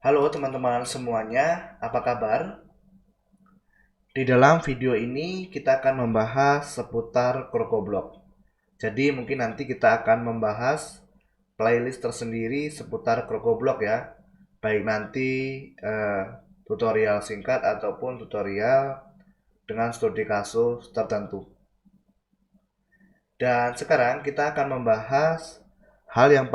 Halo teman-teman semuanya, apa kabar? Di dalam video ini kita akan membahas seputar Krokoblock. Jadi mungkin nanti kita akan membahas playlist tersendiri seputar Krokoblock ya. Baik nanti tutorial singkat ataupun tutorial dengan studi kasus tertentu. Dan sekarang kita akan membahas hal yang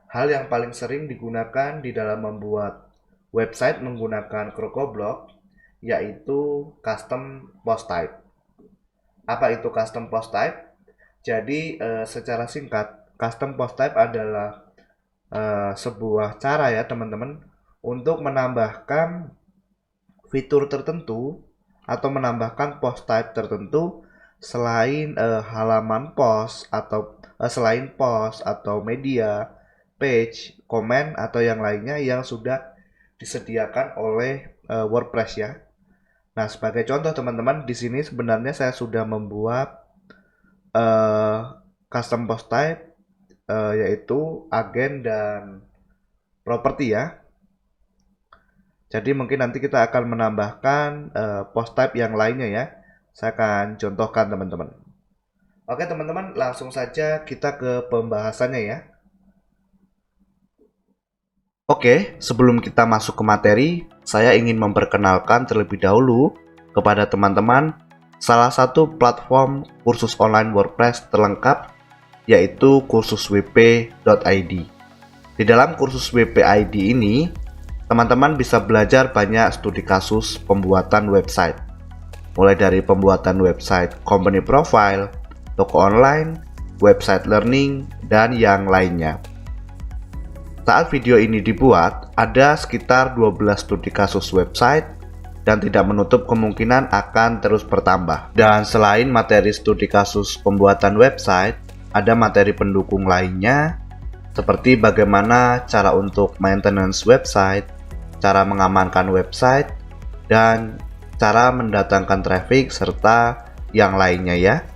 hal yang paling sering digunakan di dalam membuat website menggunakan Crocoblock, yaitu custom post type. Apa itu custom post type? Jadi secara singkat, custom post type adalah sebuah cara ya teman-teman untuk menambahkan fitur tertentu atau menambahkan post type tertentu selain halaman post atau selain post atau media, page, komen atau yang lainnya yang sudah disediakan oleh WordPress ya. Nah, sebagai contoh teman-teman, di sini sebenarnya saya sudah membuat uh, custom post type yaitu agen dan properti ya. Jadi mungkin nanti kita akan menambahkan post type yang lainnya ya. Saya akan contohkan teman-teman. Oke teman-teman, langsung saja kita ke pembahasannya ya. Oke, sebelum kita masuk ke materi, saya ingin memperkenalkan terlebih dahulu kepada teman-teman salah satu platform kursus online WordPress terlengkap, yaitu kursus wp.id. Di dalam kursus wp.id ini, teman-teman bisa belajar banyak studi kasus pembuatan website, mulai dari pembuatan website company profile, toko online, website learning, dan yang lainnya. Saat video ini dibuat, ada sekitar 12 studi kasus website dan tidak menutup kemungkinan akan terus bertambah. Dan selain materi studi kasus pembuatan website, ada materi pendukung lainnya seperti bagaimana cara untuk maintenance website, cara mengamankan website, dan cara mendatangkan traffic serta yang lainnya ya.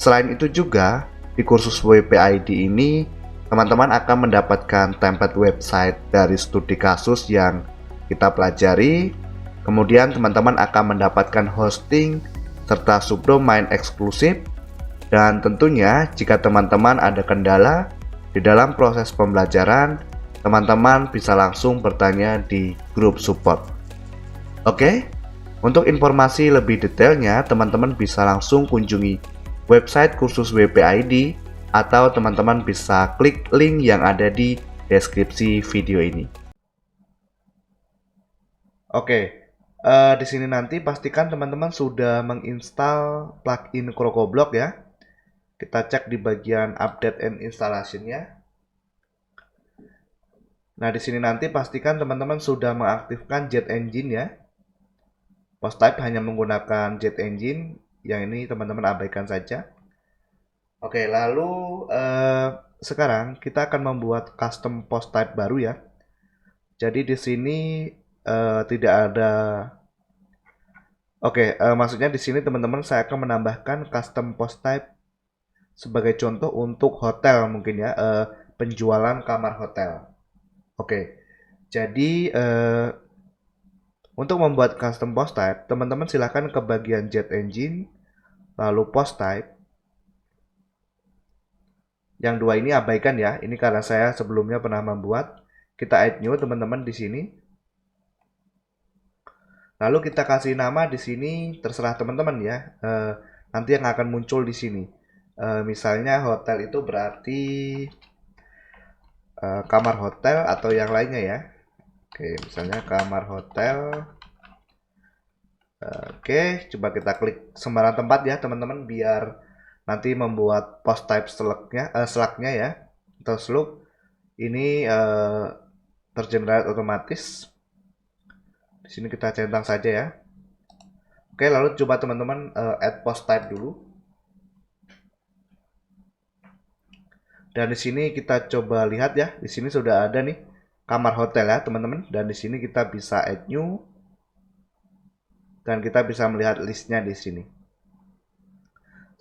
Selain itu juga, di kursus wp.id ini, teman-teman akan mendapatkan template website dari studi kasus yang kita pelajari. Kemudian teman-teman akan mendapatkan hosting serta subdomain eksklusif. Dan tentunya jika teman-teman ada kendala di dalam proses pembelajaran, teman-teman bisa langsung bertanya di grup support. Oke, untuk informasi lebih detailnya, teman-teman bisa langsung kunjungi website kursus wp.id atau teman-teman bisa klik link yang ada di deskripsi video ini. Oke, di sini nanti pastikan teman-teman sudah menginstal plugin Crocoblock ya. Kita cek di bagian update and installation-nya. Nah, di sini nanti pastikan teman-teman sudah mengaktifkan Jet Engine ya. Post type hanya menggunakan Jet Engine, yang ini teman-teman abaikan saja. Oke, lalu sekarang kita akan membuat custom post type baru ya. Jadi di sini tidak ada. Oke, maksudnya di sini teman-teman saya akan menambahkan custom post type sebagai contoh untuk hotel mungkin ya, penjualan kamar hotel. Oke, jadi untuk membuat custom post type, teman-teman silahkan ke bagian Jet Engine, lalu post type. Yang dua ini abaikan ya. Ini karena saya sebelumnya pernah membuat. Kita add new teman-teman di sini. Lalu kita kasih nama di sini terserah teman-teman ya. Nanti yang akan muncul di sini. Misalnya hotel itu berarti kamar hotel atau yang lainnya ya. Oke, misalnya kamar hotel. Oke, coba kita klik sembarang tempat ya teman-teman biar nanti membuat post type slug-nya ya atau slug ini tergenerate otomatis. Di sini kita centang saja ya. Oke, lalu coba teman-teman add post type dulu. Dan di sini kita coba lihat ya, di sini sudah ada nih kamar hotel ya teman-teman. Dan di sini kita bisa add new dan kita bisa melihat listnya di sini.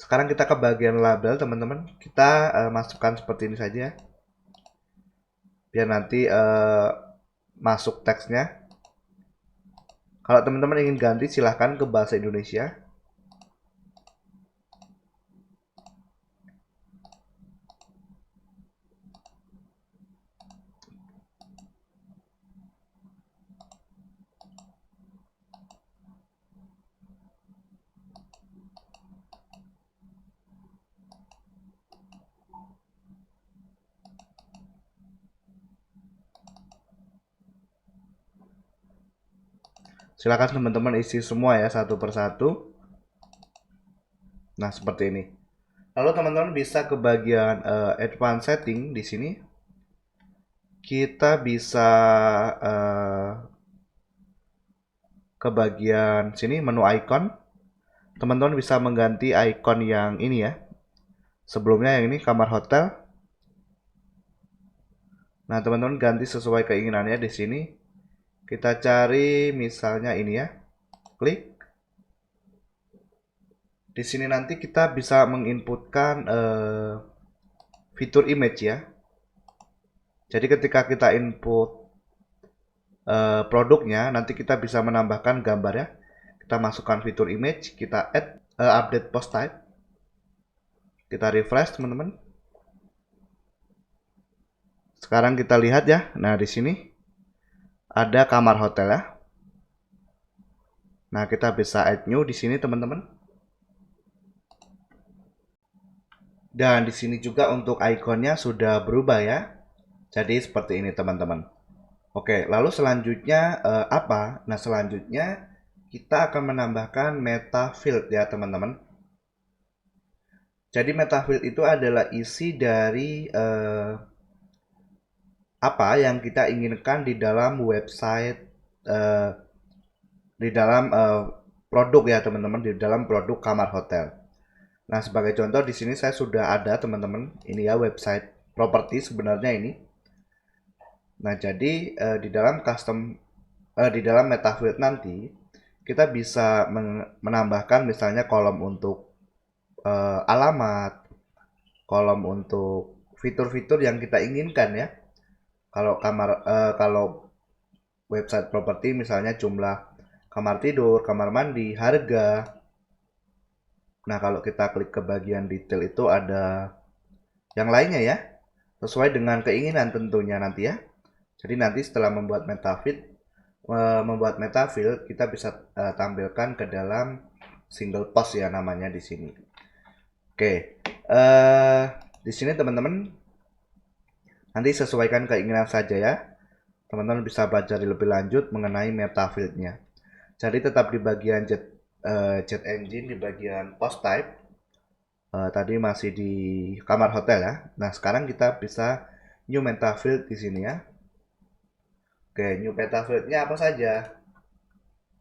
Sekarang kita ke bagian label, teman-teman. Kita masukkan seperti ini saja, biar nanti masuk teksnya. Kalau teman-teman ingin ganti, silahkan ke bahasa Indonesia. Silahkan teman-teman isi semua ya, satu persatu. Nah, seperti ini. Lalu teman-teman bisa ke bagian advanced setting di sini. Kita bisa ke bagian sini menu icon. Teman-teman bisa mengganti icon yang ini ya. Sebelumnya yang ini kamar hotel. Nah, teman-teman ganti sesuai keinginannya di sini. Kita cari misalnya ini ya. Klik. Di sini nanti kita bisa menginputkan fitur image ya. Jadi ketika kita input produknya, nanti kita bisa menambahkan gambar ya. Kita masukkan fitur image, kita add update post type. Kita refresh teman-teman. Sekarang kita lihat ya. Nah, di sini ada kamar hotel ya. Nah, kita bisa add new di sini teman-teman. Dan di sini juga untuk ikonnya sudah berubah ya. Jadi seperti ini teman-teman. Oke, lalu selanjutnya apa? Nah, selanjutnya kita akan menambahkan meta field ya teman-teman. Jadi meta field itu adalah isi dari apa yang kita inginkan di dalam website, di dalam produk ya teman-teman, di dalam produk kamar hotel. Nah, sebagai contoh di sini saya sudah ada teman-teman, ini ya website properti sebenarnya ini. Nah, jadi di dalam di dalam meta field nanti kita bisa menambahkan misalnya kolom untuk alamat, kolom untuk fitur-fitur yang kita inginkan ya. Kalau website properti misalnya jumlah kamar tidur, kamar mandi, harga. Nah, kalau kita klik ke bagian detail itu ada yang lainnya ya, sesuai dengan keinginan tentunya nanti ya. Jadi nanti setelah membuat metafield kita bisa tampilkan ke dalam single post ya namanya di sini. Oke, di sini teman-teman nanti sesuaikan keinginan saja ya. Teman-teman bisa baca lebih lanjut mengenai metafield-nya. Jadi tetap di bagian jet engine di bagian post type. Tadi masih di kamar hotel ya. Nah, sekarang kita bisa new metafield di sini ya. Oke, new metafield-nya apa saja?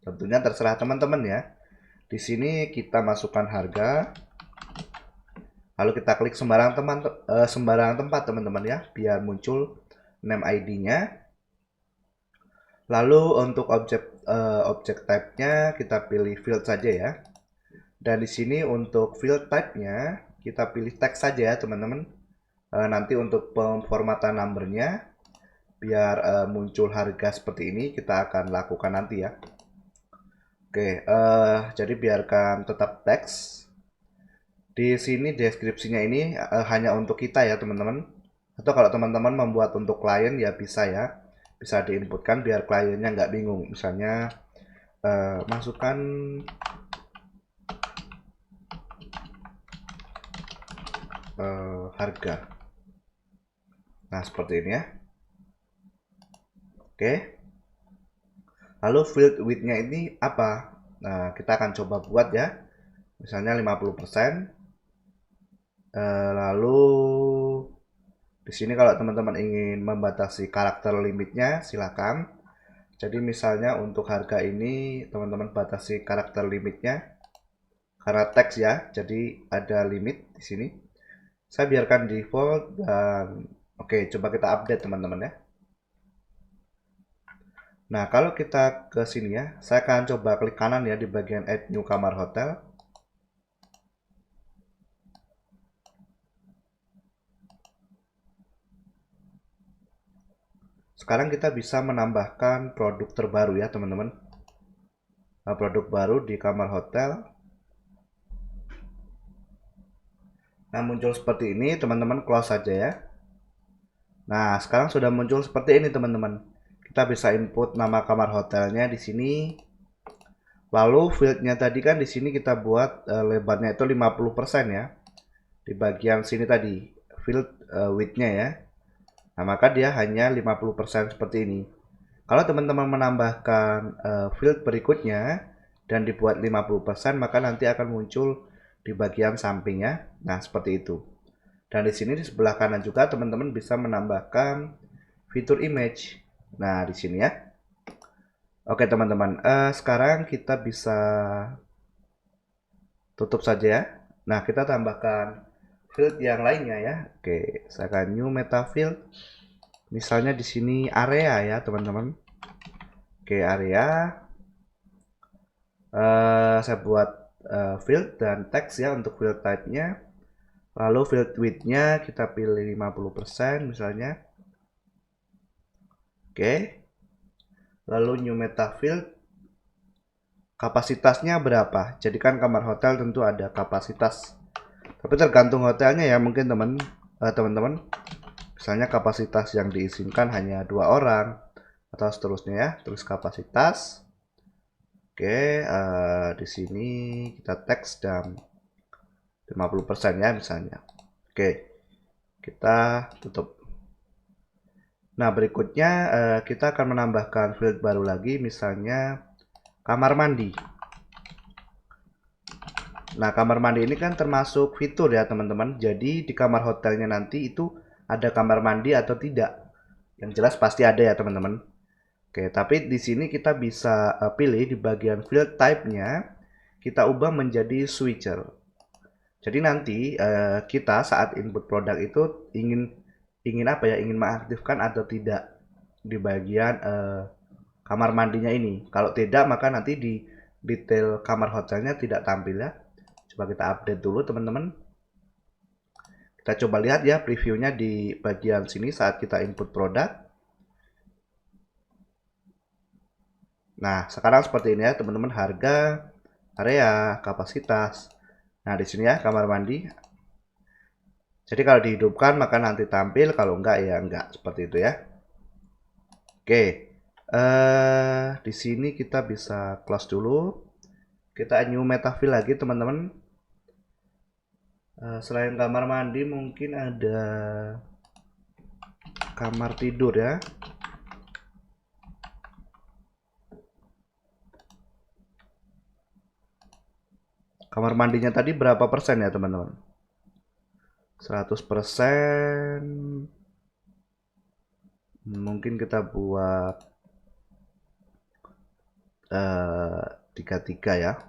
Tentunya terserah teman-teman ya. Di sini kita masukkan harga. Lalu kita klik sembarang tempat teman-teman ya, biar muncul name ID-nya. Lalu untuk objek type-nya kita pilih field saja ya. Dan di sini untuk field type-nya kita pilih teks saja ya teman-teman. Nanti untuk pemformatan number-nya biar muncul harga seperti ini kita akan lakukan nanti ya. Oke, jadi biarkan tetap teks. Di sini deskripsinya ini hanya untuk kita ya teman-teman. Atau kalau teman-teman membuat untuk klien ya bisa ya. Bisa diinputkan biar kliennya nggak bingung. Misalnya masukkan harga. Nah, seperti ini ya. Oke. Lalu field width-nya ini apa? Nah, kita akan coba buat ya. Misalnya 50%. Lalu di sini kalau teman-teman ingin membatasi karakter limitnya, silakan. Jadi misalnya untuk harga ini teman-teman batasi karakter limitnya karena teks ya. Jadi ada limit di sini. Saya biarkan default dan oke, coba kita update teman-teman ya. Nah, kalau kita ke sini ya, saya akan coba klik kanan ya di bagian add new kamar hotel. Sekarang kita bisa menambahkan produk terbaru ya teman-teman. Produk baru di kamar hotel. Nah, muncul seperti ini, teman-teman close saja ya. Nah, sekarang sudah muncul seperti ini teman-teman. Kita bisa input nama kamar hotelnya di sini. Lalu fieldnya tadi kan di sini kita buat lebarnya itu 50% ya. Di bagian sini tadi field width-nya ya. Nah, maka dia hanya 50% seperti ini. Kalau teman-teman menambahkan field berikutnya dan dibuat 50%, maka nanti akan muncul di bagian sampingnya. Nah, seperti itu. Dan di sini di sebelah kanan juga teman-teman bisa menambahkan fitur image. Nah, di sini ya. Oke, teman-teman. Sekarang kita bisa tutup saja ya. Nah, kita tambahkan field yang lainnya ya. Oke, saya akan new meta field. Misalnya di sini area ya, teman-teman. Oke, area. Saya buat field dan text ya untuk field type-nya. Lalu field width-nya kita pilih 50% misalnya. Oke. Lalu new meta field. Kapasitasnya berapa? Jadi kan kamar hotel tentu ada kapasitas. Tapi tergantung hotelnya ya, mungkin teman-teman. Misalnya kapasitas yang diizinkan hanya 2 orang atau seterusnya ya. Terus kapasitas. Oke, di sini kita teks dan 50% ya misalnya. Oke, kita tutup. Nah, berikutnya kita akan menambahkan field baru lagi, misalnya kamar mandi. Nah, kamar mandi ini kan termasuk fitur ya, teman-teman. Jadi, di kamar hotelnya nanti itu ada kamar mandi atau tidak. Yang jelas pasti ada ya, teman-teman. Oke, tapi di sini kita bisa pilih di bagian field type-nya, kita ubah menjadi switcher. Jadi nanti kita saat input produk itu ingin apa ya? Ingin mengaktifkan atau tidak di bagian kamar mandinya ini. Kalau tidak, maka nanti di detail kamar hotelnya tidak tampil ya. Coba kita update dulu teman-teman. Kita coba lihat ya previewnya di bagian sini saat kita input produk. Nah, sekarang seperti ini ya teman-teman, harga, area, kapasitas. Nah, di sini ya kamar mandi. Jadi kalau dihidupkan maka nanti tampil, kalau enggak ya enggak, seperti itu ya. Oke. Di sini kita bisa close dulu. Kita new metafill lagi teman-teman. Selain kamar mandi mungkin ada kamar tidur ya. Kamar mandinya tadi berapa persen ya teman-teman? 100%. Mungkin kita buat 33 ya.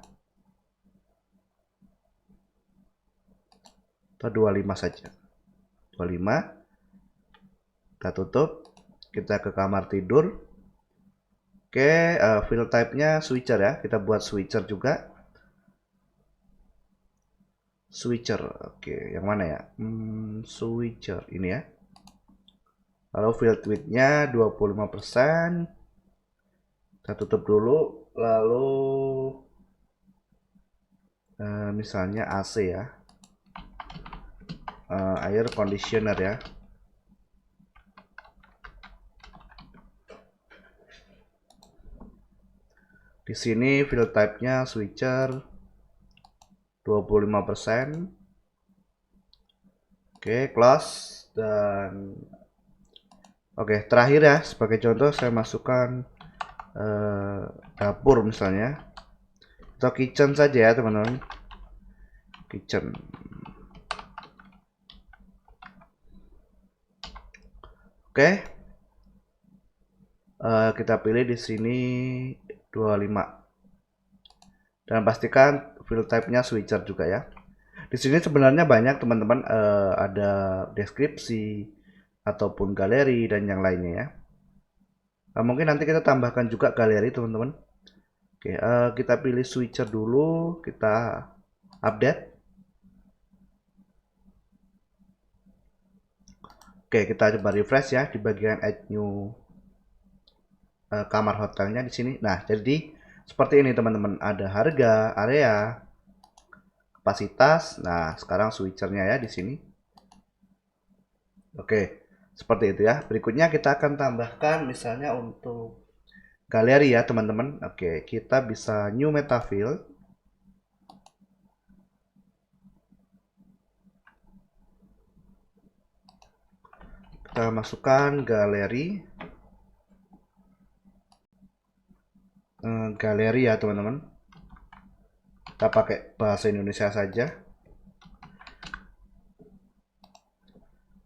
Atau 25 saja. 25. Kita tutup. Kita ke kamar tidur. Oke, field type-nya switcher ya. Kita buat switcher juga. Switcher. Oke, yang mana ya? Switcher ini ya. Lalu field width-nya 25%. Kita tutup dulu. Lalu misalnya AC ya. Air conditioner ya. Di sini field type-nya switcher 25%. Oke, close dan oke, terakhir ya sebagai contoh saya masukkan dapur misalnya. Atau kitchen saja ya, teman-teman. Kitchen. Oke. Kita pilih di sini 25. Dan pastikan field type-nya switcher juga ya. Di sini sebenarnya banyak teman-teman, ada deskripsi ataupun galeri dan yang lainnya ya. Mungkin nanti kita tambahkan juga galeri teman-teman. Oke, kita pilih switcher dulu, kita update. Oke, kita coba refresh ya di bagian add new kamar hotelnya di sini. Nah, jadi seperti ini teman-teman, ada harga, area, kapasitas. Nah, sekarang switchernya ya di sini. Oke, seperti itu ya. Berikutnya kita akan tambahkan misalnya untuk galeri ya teman-teman. Oke, kita bisa new meta field. Kita masukkan galeri. Galeri ya teman-teman. Kita pakai bahasa Indonesia saja.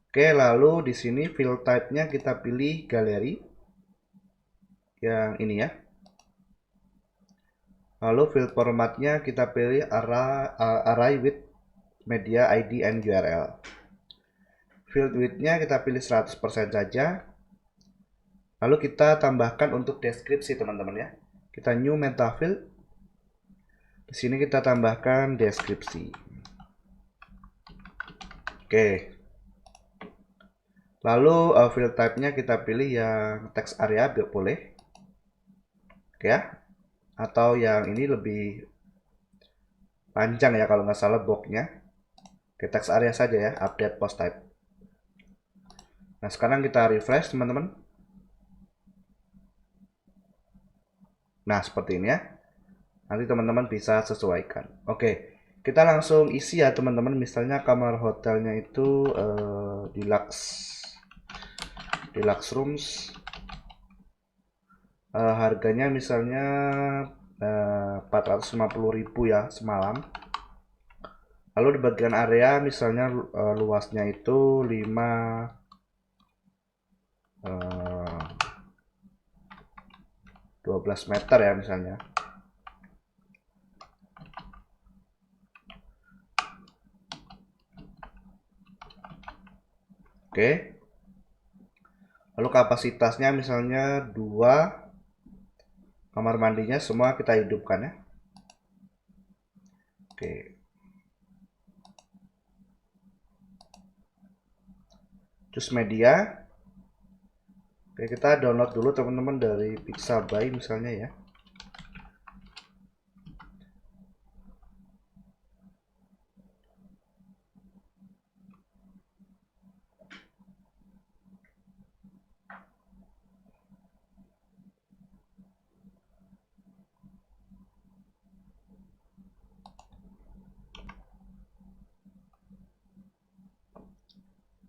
Oke, lalu di sini field type-nya kita pilih galeri. Yang ini ya. Lalu field formatnya kita pilih array with media ID and URL. Field width-nya kita pilih 100% saja. Lalu kita tambahkan untuk deskripsi teman-teman ya. Kita new meta field. Di sini kita tambahkan deskripsi. Oke. Lalu field type-nya kita pilih yang text area boleh. Oke ya. Atau yang ini lebih panjang ya kalau nggak salah boxnya. Oke, text area saja ya, update post type. Nah, sekarang kita refresh teman-teman. Nah, seperti ini ya. Nanti teman-teman bisa sesuaikan. Oke, kita langsung isi ya teman-teman. Misalnya kamar hotelnya itu deluxe rooms. Harganya misalnya 450.000 ya semalam. Lalu di bagian area misalnya luasnya itu 12 meter ya misalnya. Oke. Lalu kapasitasnya misalnya 2, kamar mandinya semua kita hidupkan ya. Oke. Terus media. Oke, kita download dulu teman-teman dari Pixabay misalnya ya.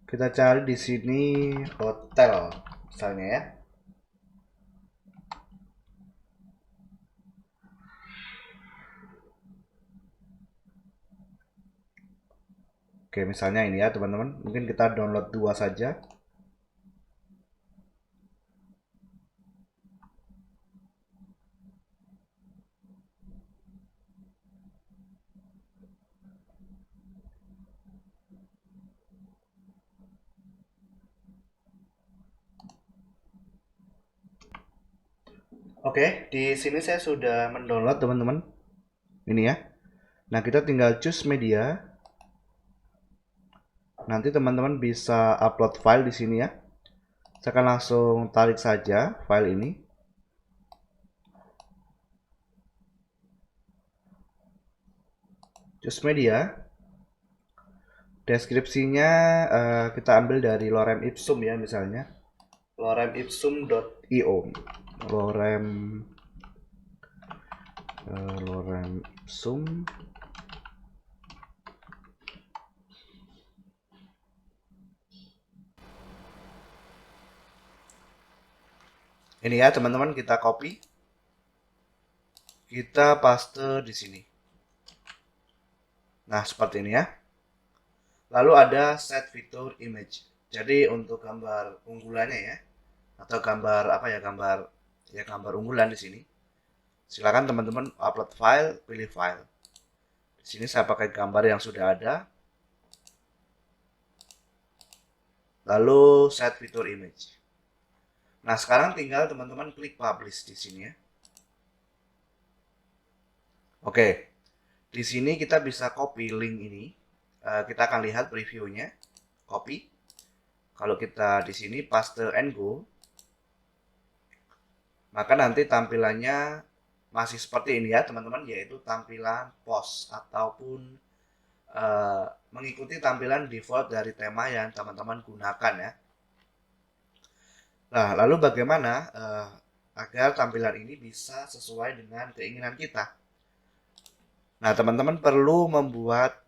Kita cari di sini hotel misalnya ya. Oke, misalnya ini ya teman-teman. Mungkin kita download 2 saja. Oke, di sini saya sudah mendownload teman-teman. Ini ya. Nah, kita tinggal choose media. Nanti teman-teman bisa upload file di sini ya. Saya akan langsung tarik saja file ini. Choose media. Deskripsinya kita ambil dari lorem ipsum ya misalnya. loremipsum.io. Lorem ipsum. Ini ya teman-teman, kita copy. Kita paste di sini. Nah, seperti ini ya. Lalu ada set fitur image. Jadi untuk gambar unggulannya ya, atau gambar apa ya, gambar unggulan di sini. Silakan teman-teman upload file, pilih file. Di sini saya pakai gambar yang sudah ada. Lalu set fitur image. Nah, sekarang tinggal teman-teman klik publish di sini ya. Oke. Di sini kita bisa copy link ini. Kita akan lihat previewnya. Copy. Kalau kita di sini paste and go. Maka nanti tampilannya masih seperti ini ya teman-teman, yaitu tampilan post ataupun mengikuti tampilan default dari tema yang teman-teman gunakan ya. Nah, lalu bagaimana agar tampilan ini bisa sesuai dengan keinginan kita? Nah, teman-teman perlu membuat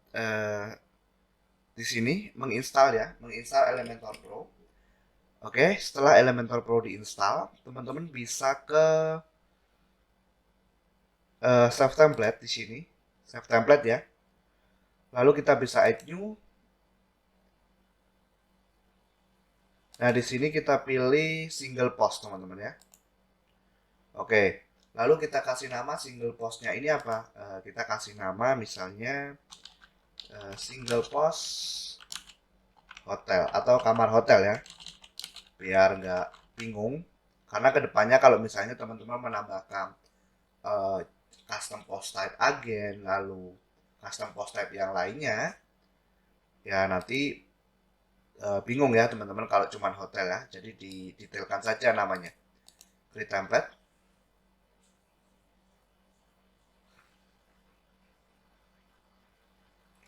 di sini menginstal ya, menginstal Elementor Pro. Oke, setelah Elementor Pro diinstal, teman-teman bisa ke save template di sini, save template ya. Lalu kita bisa add new. Nah, di sini kita pilih single post, teman-teman ya. Oke, lalu kita kasih nama single postnya ini apa? Kita kasih nama misalnya single post hotel atau kamar hotel ya, biar nggak bingung. Karena kedepannya kalau misalnya teman-teman menambahkan custom post type agen, lalu custom post type yang lainnya, ya nanti bingung ya teman-teman kalau cuma hotel ya. Jadi didetailkan saja namanya. Create template.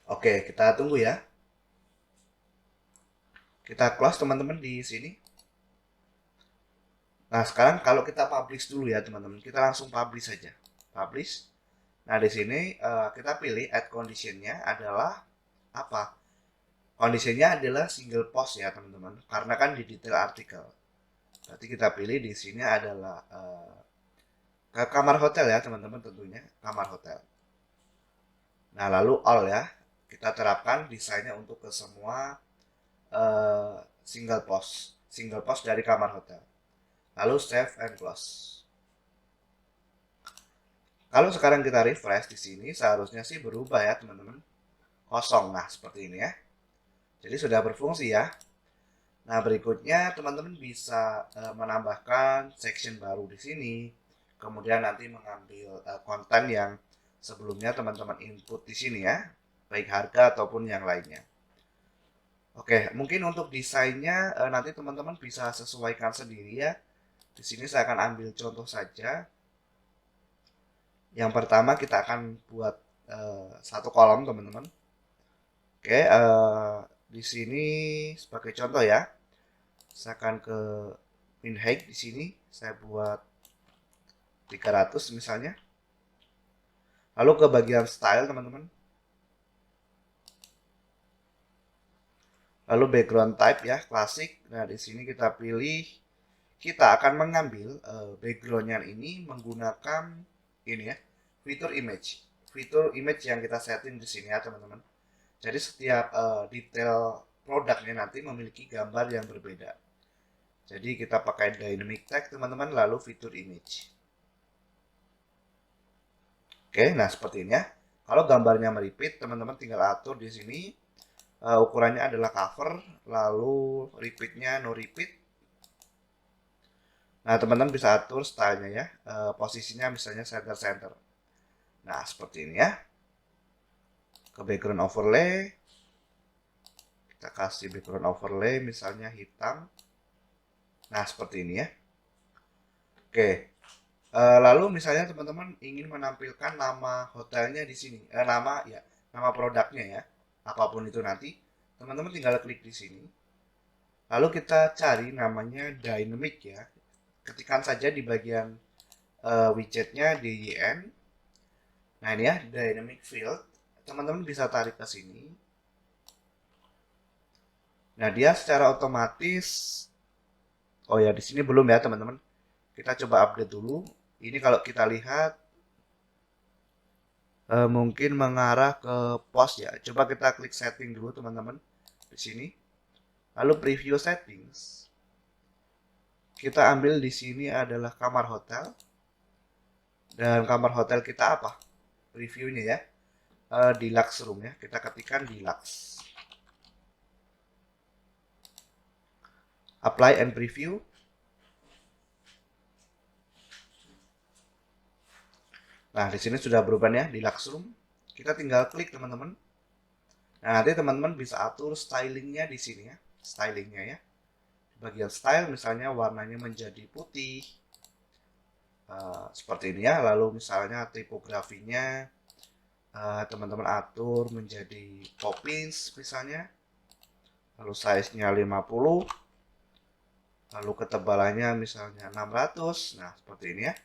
Oke, kita tunggu ya. Kita close teman-teman di sini. Nah, sekarang kalau kita publish dulu ya teman-teman. Kita langsung publish saja. Publish. Nah, di sini kita pilih add conditionnya adalah apa? Kondisinya adalah single post ya teman-teman. Karena kan di detail artikel. Berarti kita pilih di sini adalah ke kamar hotel ya teman-teman tentunya. Kamar hotel. Nah, lalu all ya. Kita terapkan desainnya untuk ke semua single post. Single post dari kamar hotel. Lalu save and close. Kalau sekarang kita refresh di sini seharusnya sih berubah ya teman-teman. Kosong. Nah, seperti ini ya. Jadi sudah berfungsi ya. Nah, berikutnya teman-teman bisa menambahkan section baru di sini. Kemudian nanti mengambil konten yang sebelumnya teman-teman input di sini ya. Baik harga ataupun yang lainnya. Oke, mungkin untuk desainnya nanti teman-teman bisa sesuaikan sendiri ya. Di sini saya akan ambil contoh saja. Yang pertama kita akan buat satu kolom teman-teman. Oke, di sini sebagai contoh ya, saya akan ke min height di sini, saya buat 300 misalnya. Lalu ke bagian style teman-teman. Lalu background type ya, klasik. Nah, di sini kita pilih, kita akan mengambil backgroundnya ini menggunakan ini ya, fitur image. Fitur image yang kita setting di sini ya teman-teman. Jadi setiap detail produknya nanti memiliki gambar yang berbeda. Jadi kita pakai dynamic tag teman-teman, lalu fitur image. Oke, nah seperti ini ya. Kalau gambarnya meripit, teman-teman tinggal atur di sini. Ukurannya adalah cover, lalu repeatnya no repeat. Nah, teman-teman bisa atur stylenya ya. Posisinya misalnya center. Nah, seperti ini ya. Ke background overlay. Kita kasih background overlay misalnya hitam. Nah, seperti ini ya. Oke. Lalu misalnya teman-teman ingin menampilkan nama hotelnya di sini, nama produknya ya, apapun itu nanti, teman-teman tinggal klik di sini. Lalu kita cari namanya dynamic ya, ketikkan saja di bagian widgetnya DYN. Nah ini ya dynamic field, teman-teman bisa tarik ke sini. Nah dia secara otomatis, oh ya di sini belum ya teman-teman. Kita coba update dulu. Ini kalau kita lihat mungkin mengarah ke post ya. Coba kita klik setting dulu teman-teman di sini. Lalu preview settings. Kita ambil di sini adalah kamar hotel. Dan kamar hotel kita apa? Previewnya ya. Deluxe room ya. Kita ketikkan deluxe. Apply and preview. Nah, di sini sudah berubah ya deluxe room. Kita tinggal klik teman-teman. Nah, nanti teman-teman bisa atur stylingnya di sini ya. Stylingnya ya. Bagian style misalnya warnanya menjadi putih. seperti ini ya. Lalu misalnya tipografinya teman-teman atur menjadi Poppins misalnya, lalu size-nya 50, lalu ketebalannya misalnya 600, nah seperti ini ya,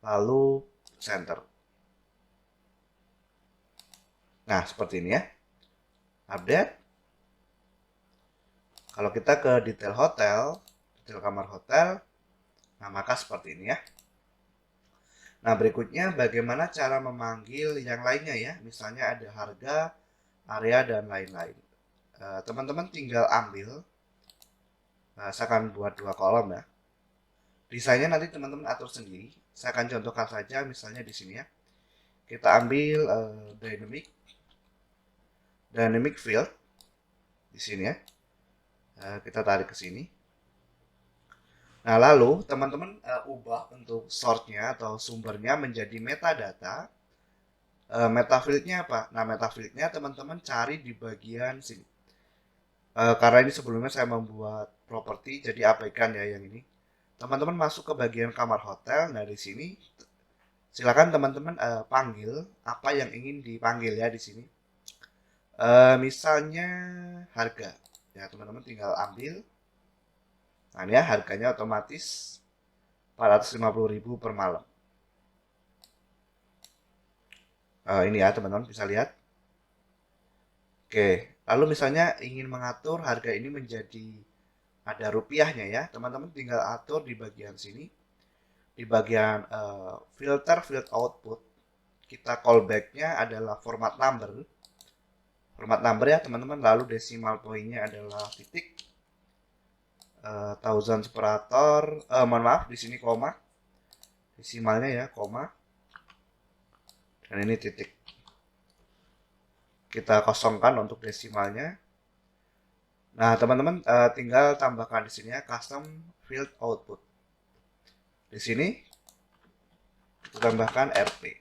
lalu center. Nah seperti ini ya, update. Kalau kita ke detail hotel, detail kamar hotel, nah maka seperti ini ya. Nah berikutnya bagaimana cara memanggil yang lainnya ya, misalnya ada harga, area, dan lain-lain. Teman-teman tinggal ambil, saya akan buat 2 kolom ya. Desainnya nanti teman-teman atur sendiri. Saya akan contohkan saja misalnya di sini ya. Kita ambil dynamic field di sini ya. Kita tarik ke sini. Nah, lalu teman-teman ubah untuk source-nya atau sumbernya menjadi metadata. Metafieldnya apa? Nah, metafieldnya teman-teman cari di bagian sini. Karena ini sebelumnya saya membuat properti, jadi abaikan ya yang ini. Teman-teman masuk ke bagian kamar hotel. Nah, di sini silakan teman-teman panggil apa yang ingin dipanggil ya di sini. Misalnya harga. Ya, teman-teman tinggal ambil. Nah, ini ya harganya otomatis 450.000 per malam. Ini ya teman-teman bisa lihat. Oke, lalu misalnya ingin mengatur harga ini menjadi ada rupiahnya ya, teman-teman tinggal atur di bagian sini, di bagian filter field output, kita callback-nya adalah format number ya teman-teman, lalu decimal poinnya adalah titik, thousand separator, mohon maaf di sini koma, desimalnya ya koma, dan ini titik. Kita kosongkan untuk desimalnya. Nah, teman-teman tinggal tambahkan di sini ya custom field output. Di sini kita tambahkan RP.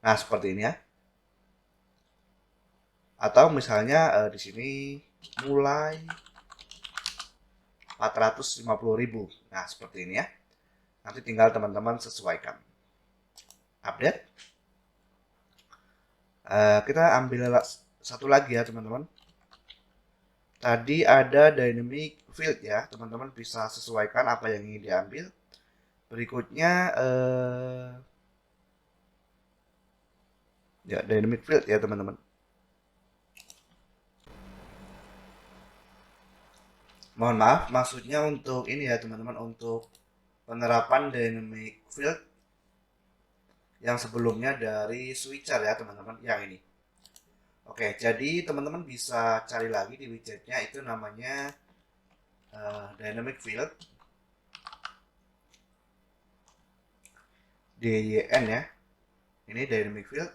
Nah, seperti ini ya. Atau misalnya di sini mulai 450.000. Nah, seperti ini ya. Nanti tinggal teman-teman sesuaikan. Update. Kita ambil satu lagi ya, teman-teman. Tadi ada dynamic field ya, teman-teman bisa sesuaikan apa yang ingin diambil. Berikutnya ya dynamic field ya teman-teman. Mohon maaf, maksudnya untuk ini ya teman-teman, untuk penerapan dynamic field yang sebelumnya dari switcher ya teman-teman, yang ini. Oke, jadi teman-teman bisa cari lagi di widgetnya, itu namanya dynamic field DYN ya. Ini dynamic field.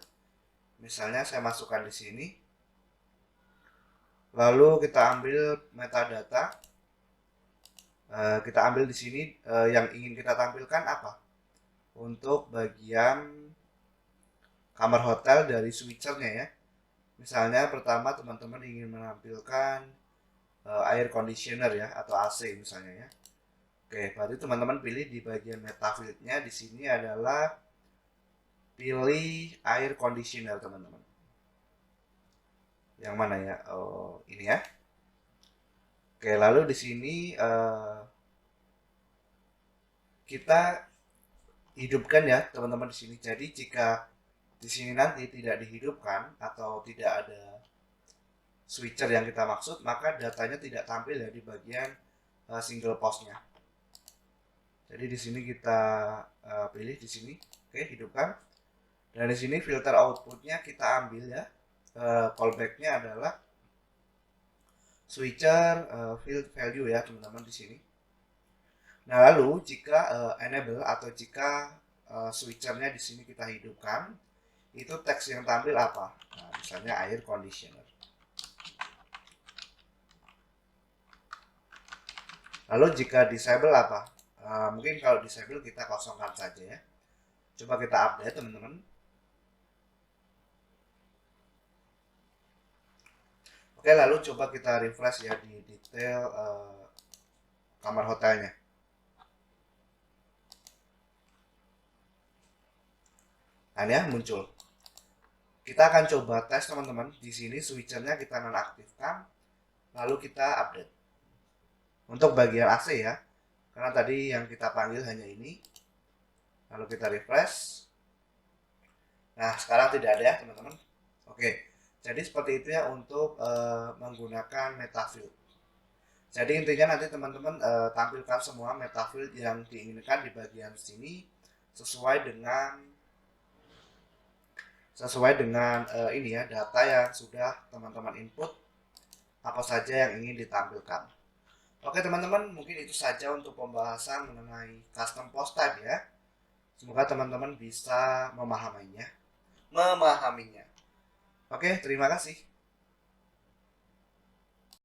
Misalnya saya masukkan di sini. Lalu kita ambil metadata. Kita ambil di sini yang ingin kita tampilkan apa? Untuk bagian kamar hotel dari switchernya ya. Misalnya pertama teman-teman ingin menampilkan air conditioner ya atau AC misalnya ya. Oke, berarti teman-teman pilih di bagian metafieldnya di sini adalah pilih air conditioner teman-teman. Yang mana ya? Oh, ini ya. Oke, lalu di sini kita hidupkan ya teman-teman di sini. Jadi jika di sini nanti tidak dihidupkan atau tidak ada switcher yang kita maksud, maka datanya tidak tampil ya di bagian single postnya. Jadi di sini kita pilih di sini, oke hidupkan. Dan di sini filter outputnya kita ambil ya. Callbacknya adalah switcher field value ya teman-teman di sini. Nah lalu jika enable atau jika switchernya di sini kita hidupkan, itu teks yang tampil apa? Nah, misalnya air conditioner. Lalu jika disable apa? Mungkin kalau disable kita kosongkan saja ya. Coba kita update teman-teman. Oke, lalu coba kita refresh ya di detail kamar hotelnya. Nah, ya muncul. Kita akan coba tes teman-teman. Di sini switchernya kita nonaktifkan, lalu kita update. Untuk bagian AC ya, karena tadi yang kita panggil hanya ini. Lalu kita refresh. Nah, sekarang tidak ada ya teman-teman. Oke, jadi seperti itu ya untuk menggunakan MetaField. Jadi intinya nanti teman-teman tampilkan semua MetaField yang diinginkan di bagian sini sesuai dengan ini ya, data yang sudah teman-teman input, apa saja yang ingin ditampilkan. Oke teman-teman, mungkin itu saja untuk pembahasan mengenai custom post type ya. Semoga teman-teman bisa memahaminya. Oke, terima kasih.